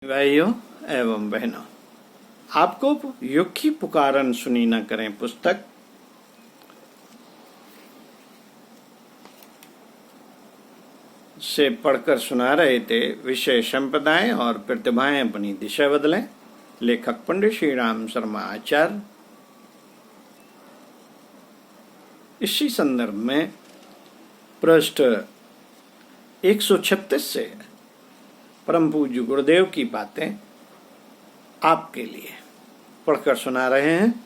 भाइयों एवं बहनों, आपको युग की पुकारन सुनी न करें पुस्तक से पढ़कर सुना रहे थे। विषय संप्रदाय और प्रतिभाएं अपनी दिशा बदलें। लेखक पंडित श्री राम शर्मा आचार्य। इसी संदर्भ में पृष्ठ 136 से परम पूज्य गुरुदेव की बातें आपके लिए पढ़कर सुना रहे हैं।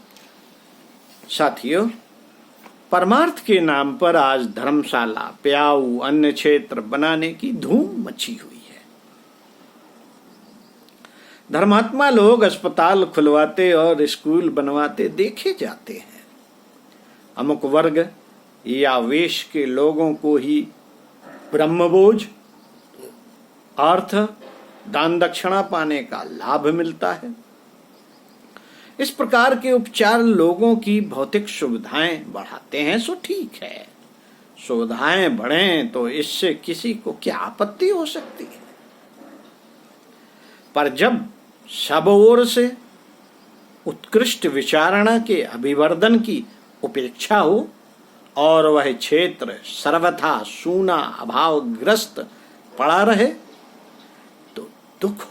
साथियों, परमार्थ के नाम पर आज धर्मशाला, प्याऊ, अन्य क्षेत्र बनाने की धूम मची हुई है। धर्मात्मा लोग अस्पताल खुलवाते और स्कूल बनवाते देखे जाते हैं। अमुक वर्ग या वेश के लोगों को ही ब्रह्मभोज, अर्थ, दान दक्षिणा पाने का लाभ मिलता है। इस प्रकार के उपचार लोगों की भौतिक सुविधाएं बढ़ाते हैं, सो ठीक है। सुविधाएं बढ़ें तो इससे किसी को क्या आपत्ति हो सकती है। पर जब सब ओर से उत्कृष्ट विचारणा के अभिवर्धन की उपेक्षा हो और वह क्षेत्र सर्वथा सूना अभावग्रस्त पड़ा रहे तो दुख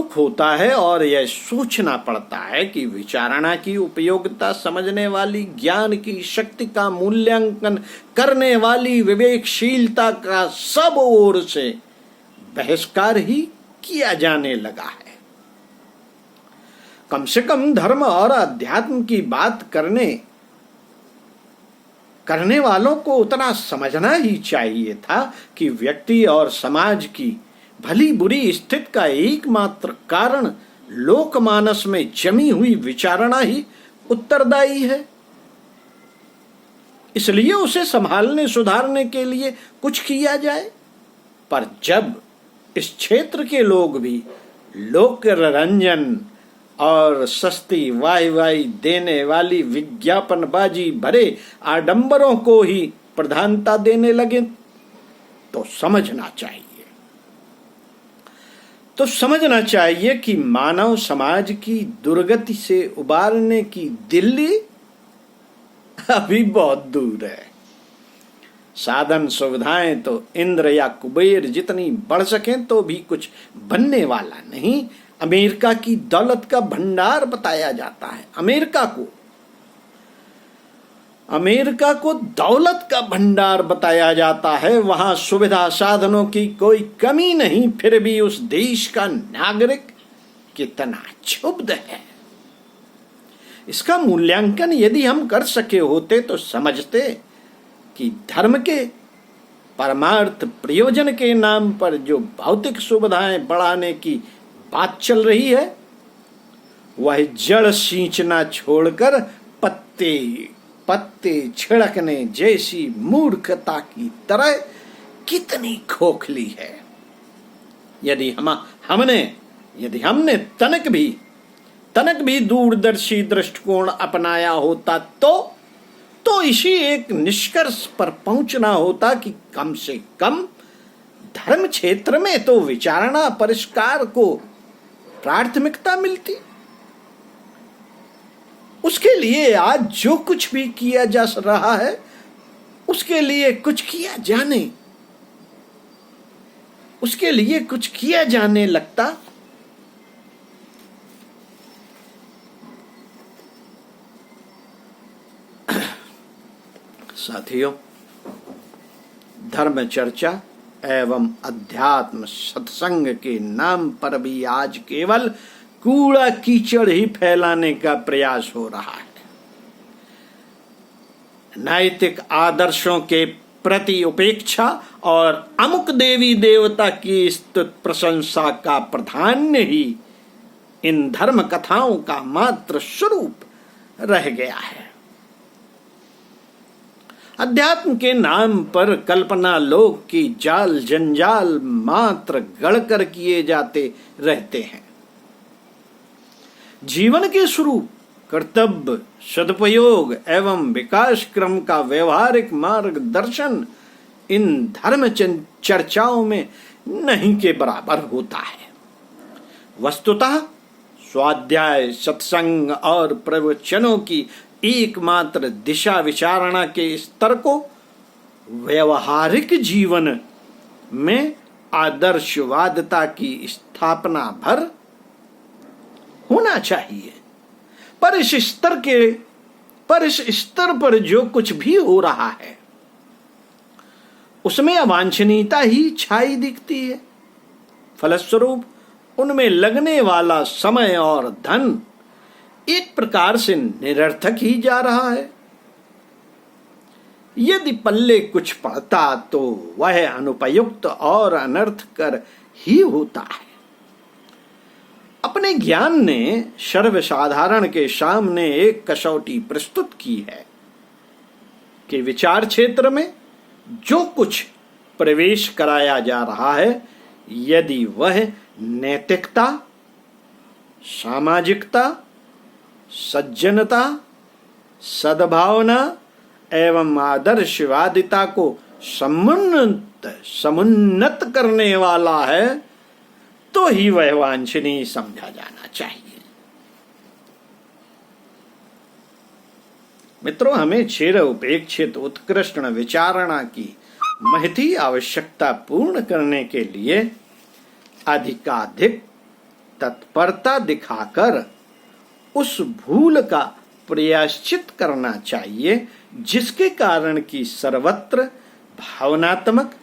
होता है और यह सोचना पड़ता है कि विचारणा की उपयोगिता समझने वाली, ज्ञान की शक्ति का मूल्यांकन करने वाली विवेकशीलता का सब ओर से बहिष्कार ही किया जाने लगा है। कम से कम धर्म और अध्यात्म की बात करने वालों को उतना समझना ही चाहिए था कि व्यक्ति और समाज की भली बुरी स्थिति का एकमात्र कारण लोकमानस में जमी हुई विचारणा ही उत्तरदायी है। इसलिए उसे संभालने सुधारने के लिए कुछ किया जाए। पर जब इस क्षेत्र के लोग भी लोक रंजन और सस्ती वाही देने वाली विज्ञापनबाजी भरे आडंबरों को ही प्रधानता देने लगे तो समझना चाहिए कि मानव समाज की दुर्गति से उबारने की दिल्ली अभी बहुत दूर है। साधन सुविधाएं तो इंद्र या कुबेर जितनी बढ़ सकें तो भी कुछ बनने वाला नहीं। अमेरिका की दौलत का भंडार बताया जाता है। अमेरिका को दौलत का भंडार बताया जाता है। वहां सुविधा साधनों की कोई कमी नहीं, फिर भी उस देश का नागरिक कितना क्षुब्ध है। इसका मूल्यांकन यदि हम कर सके होते तो समझते कि धर्म के परमार्थ प्रयोजन के नाम पर जो भौतिक सुविधाएं बढ़ाने की बात चल रही है, वह जड़ सींचना छोड़कर पत्ते छिड़कने जैसी मूर्खता की तरह कितनी खोखली है। यदि हमने तनक भी दूरदर्शी दृष्टिकोण अपनाया होता तो इसी एक निष्कर्ष पर पहुंचना होता कि कम से कम धर्म क्षेत्र में तो विचारणा परिष्कार को प्राथमिकता मिलती। उसके लिए आज जो कुछ भी किया जा रहा है उसके लिए कुछ किया जाने लगता। साथियों, धर्म चर्चा एवं अध्यात्म सत्संग के नाम पर भी आज केवल कूड़ा कीचड़ ही फैलाने का प्रयास हो रहा है। नैतिक आदर्शों के प्रति उपेक्षा और अमुक देवी देवता की स्तुति प्रशंसा का प्राधान्य ही इन धर्म कथाओं का मात्र स्वरूप रह गया है। अध्यात्म के नाम पर कल्पना लोक की जाल जंजाल मात्र गढ़कर किए जाते रहते हैं। जीवन के स्वरूप, कर्तव्य, सदुपयोग एवं विकास क्रम का व्यवहारिक मार्गदर्शन इन धर्म चर्चाओं में नहीं के बराबर होता है। वस्तुतः स्वाध्याय, सत्संग और प्रवचनों की एकमात्र दिशा विचारणा के स्तर को व्यवहारिक जीवन में आदर्शवादिता की स्थापना भर होना चाहिए। पर इस स्तर पर जो कुछ भी हो रहा है उसमें अवांछनीयता ही छाई दिखती है। फलस्वरूप उनमें लगने वाला समय और धन एक प्रकार से निरर्थक ही जा रहा है। यदि पल्ले कुछ पड़ता तो वह अनुपयुक्त और अनर्थकर ही होता है। अपने ज्ञान ने सर्वसाधारण के सामने एक कसौटी प्रस्तुत की है कि विचार क्षेत्र में जो कुछ प्रवेश कराया जा रहा है, यदि वह नैतिकता, सामाजिकता, सज्जनता, सद्भावना एवं आदर्शवादिता को समुन्नत करने वाला है तो ही वह वांछनीय समझा जाना चाहिए। मित्रों, हमें चिर उपेक्षित उत्कृष्ट विचारणा की महती आवश्यकता पूर्ण करने के लिए अधिकाधिक तत्परता दिखाकर उस भूल का प्रायश्चित करना चाहिए जिसके कारण की सर्वत्र भावनात्मक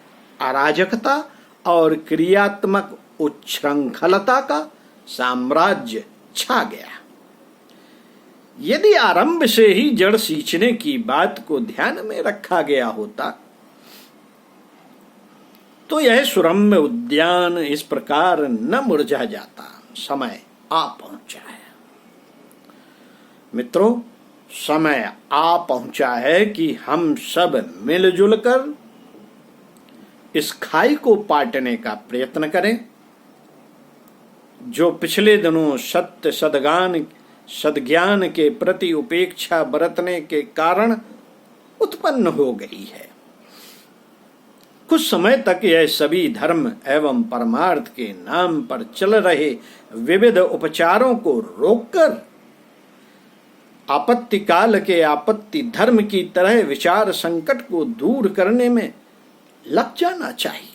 अराजकता और क्रियात्मक उच्छृंखलता का साम्राज्य छा गया। यदि आरंभ से ही जड़ सींचने की बात को ध्यान में रखा गया होता तो यह सुरम्य उद्यान इस प्रकार न मुरझा जाता। समय आ पहुंचा है मित्रों, समय आ पहुंचा है कि हम सब मिलजुल कर इस खाई को पाटने का प्रयत्न करें जो पिछले दिनों सत्य सद्ज्ञान के प्रति उपेक्षा बरतने के कारण उत्पन्न हो गई है। कुछ समय तक यह सभी धर्म एवं परमार्थ के नाम पर चल रहे विविध उपचारों को रोककर आपत्ति काल के आपत्ति धर्म की तरह विचार संकट को दूर करने में लग जाना चाहिए।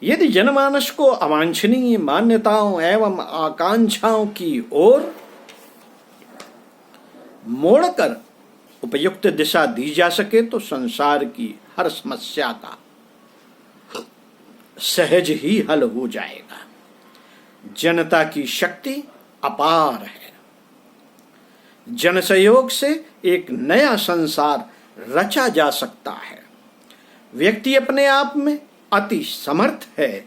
यदि जनमानस को अवांछनीय मान्यताओं एवं आकांक्षाओं की ओर मोड़कर उपयुक्त दिशा दी जा सके तो संसार की हर समस्या का सहज ही हल हो जाएगा। जनता की शक्ति अपार है। जन सहयोग से एक नया संसार रचा जा सकता है। व्यक्ति अपने आप में अति समर्थ है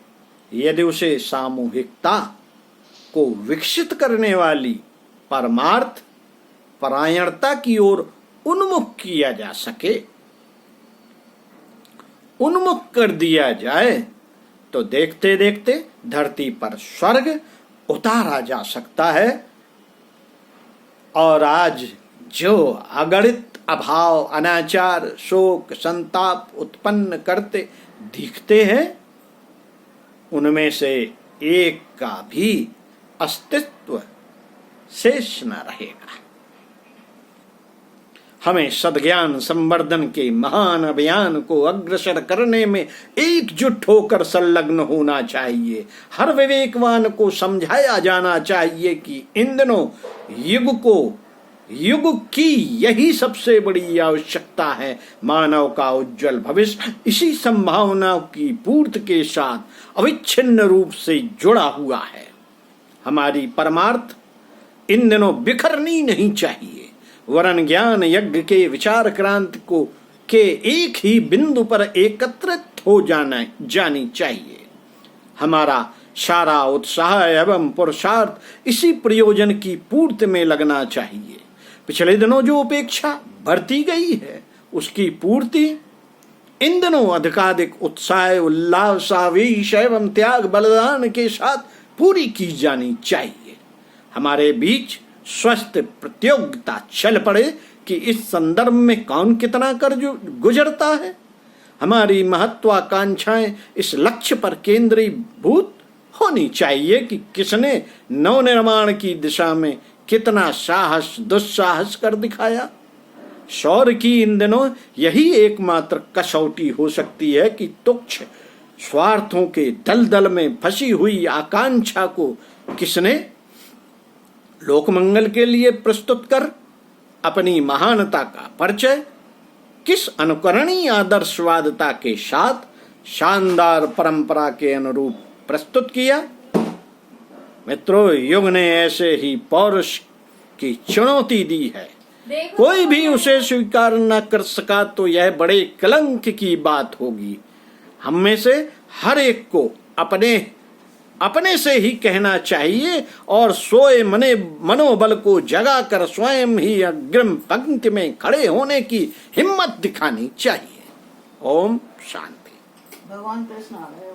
यदि उसे सामूहिकता को विकसित करने वाली परमार्थ परायणता की ओर उन्मुख किया जा सके। उन्मुख कर दिया जाए तो देखते देखते धरती पर स्वर्ग उतारा जा सकता है। और आज जो अगणित अभाव, अनाचार, शोक, संताप उत्पन्न करते दिखते हैं उनमें से एक का भी अस्तित्व शेष न रहेगा। हमें सद्ज्ञान संवर्धन के महान अभियान को अग्रसर करने में एकजुट होकर संलग्न होना चाहिए। हर विवेकवान को समझाया जाना चाहिए कि इन दिनों युग की यही सबसे बड़ी आवश्यकता है। मानव का उज्जवल भविष्य इसी संभावनाओं की पूर्ति के साथ अविच्छिन्न रूप से जुड़ा हुआ है। हमारी परमार्थ इन दिनों बिखरनी नहीं चाहिए, वरन ज्ञान यज्ञ के विचार क्रांति को के एक ही बिंदु पर एकत्रित हो जानी चाहिए। हमारा सारा उत्साह एवं पुरुषार्थ इसी प्रयोजन की पूर्ति में लगना चाहिए। पिछले दिनों जो उपेक्षा बरती गई है उसकी पूर्ति इन दिनों अधिकाधिक उत्साह, उल्लास, आवेश एवं त्याग बलिदान के साथ पूरी की जानी चाहिए। हमारे बीच स्वस्थ प्रतियोगिता चल पड़े कि इस संदर्भ में कौन कितना कर गुजरता है हमारी महत्वाकांक्षाएं इस लक्ष्य पर केंद्रीभूत होनी चाहिए कि किसने नवनिर्माण की दिशा में कितना साहस दुस्साहस कर दिखाया। शौर्य की इन दिनों यही एकमात्र कसौटी हो सकती है कि तुच्छ स्वार्थों के दलदल में फंसी हुई आकांक्षा को किसने लोकमंगल के लिए प्रस्तुत कर अपनी महानता का परिचय किस अनुकरणीय आदर्शवादिता के साथ शानदार परंपरा के अनुरूप प्रस्तुत किया। मित्रों, युग ने ऐसे ही पौरुष की चुनौती दी है, कोई भी उसे स्वीकार न कर सका तो यह बड़े कलंक की बात होगी। हम में से हर एक को अपने से ही कहना चाहिए और सोए मनोबल को जगाकर स्वयं ही अग्रिम पंक्ति में खड़े होने की हिम्मत दिखानी चाहिए। ओम शांति। भगवान कृष्ण आ रहे हैं।